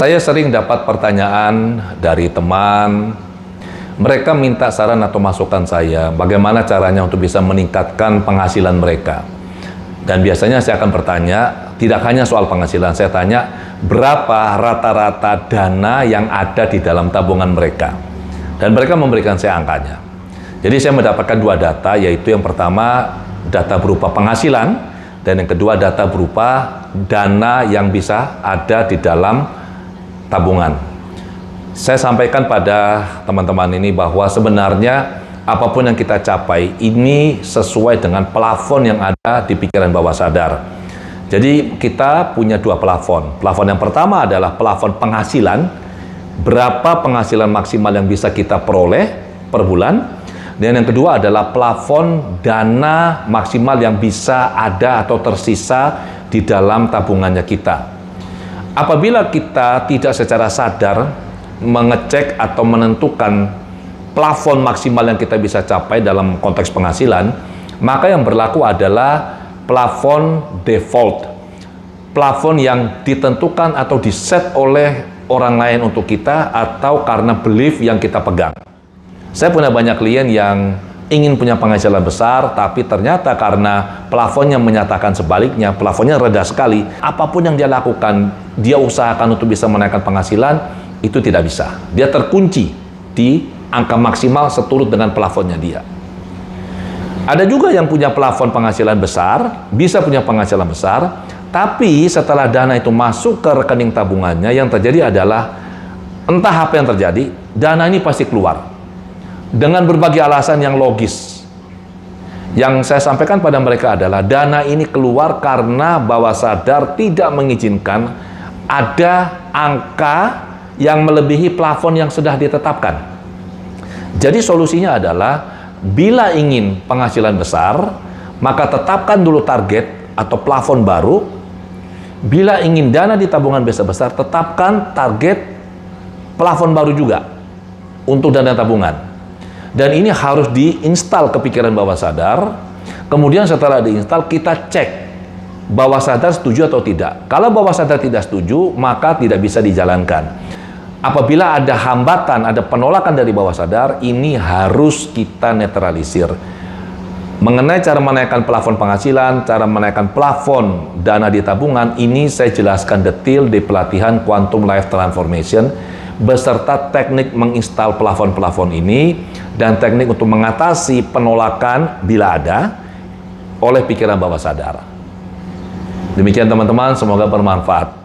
Saya sering dapat pertanyaan dari teman, mereka minta saran atau masukan saya, bagaimana caranya untuk bisa meningkatkan penghasilan mereka. Dan biasanya saya akan bertanya, tidak hanya soal penghasilan, saya tanya, berapa rata-rata dana yang ada di dalam tabungan mereka. Dan mereka memberikan saya angkanya. Jadi saya mendapatkan dua data, yaitu yang pertama, data berupa penghasilan, dan yang kedua, data berupa dana yang bisa ada di dalam tabungan. Saya sampaikan pada teman-teman ini bahwa sebenarnya apapun yang kita capai ini sesuai dengan plafon yang ada di pikiran bawah sadar. Jadi kita punya dua plafon. Plafon yang pertama adalah plafon penghasilan, berapa penghasilan maksimal yang bisa kita peroleh per bulan. Dan yang kedua adalah plafon dana maksimal yang bisa ada atau tersisa di dalam tabungannya kita. Apabila kita tidak secara sadar mengecek atau menentukan plafon maksimal yang kita bisa capai dalam konteks penghasilan, maka yang berlaku adalah plafon default. Plafon yang ditentukan atau diset oleh orang lain untuk kita atau karena belief yang kita pegang. Saya punya banyak klien yang ingin punya penghasilan besar, tapi ternyata karena plafonnya menyatakan sebaliknya, plafonnya rendah sekali, apapun yang dia lakukan, dia usahakan untuk bisa menaikkan penghasilan, itu tidak bisa. Dia terkunci di angka maksimal seturut dengan plafonnya dia. Ada juga yang punya plafon penghasilan besar, bisa punya penghasilan besar, tapi setelah dana itu masuk ke rekening tabungannya, yang terjadi adalah, entah apa yang terjadi, dana ini pasti keluar. Dengan berbagai alasan yang logis. Yang saya sampaikan pada mereka adalah dana ini keluar karena bawah sadar tidak mengizinkan ada angka yang melebihi plafon yang sudah ditetapkan. Jadi solusinya adalah bila ingin penghasilan besar, maka tetapkan dulu target atau plafon baru. Bila ingin dana di tabungan bisa besar, tetapkan target plafon baru juga untuk dana tabungan. Dan ini harus diinstal ke pikiran bawah sadar. Kemudian setelah diinstal, kita cek bawah sadar setuju atau tidak. Kalau bawah sadar tidak setuju, maka tidak bisa dijalankan. Apabila ada hambatan, ada penolakan dari bawah sadar, ini harus kita netralisir. Mengenai cara menaikkan plafon penghasilan, cara menaikkan plafon dana di tabungan, ini saya jelaskan detail di pelatihan Quantum Life Transformation, beserta teknik menginstal plafon-plafon ini dan teknik untuk mengatasi penolakan bila ada oleh pikiran bawah sadar. Demikian teman-teman, semoga bermanfaat.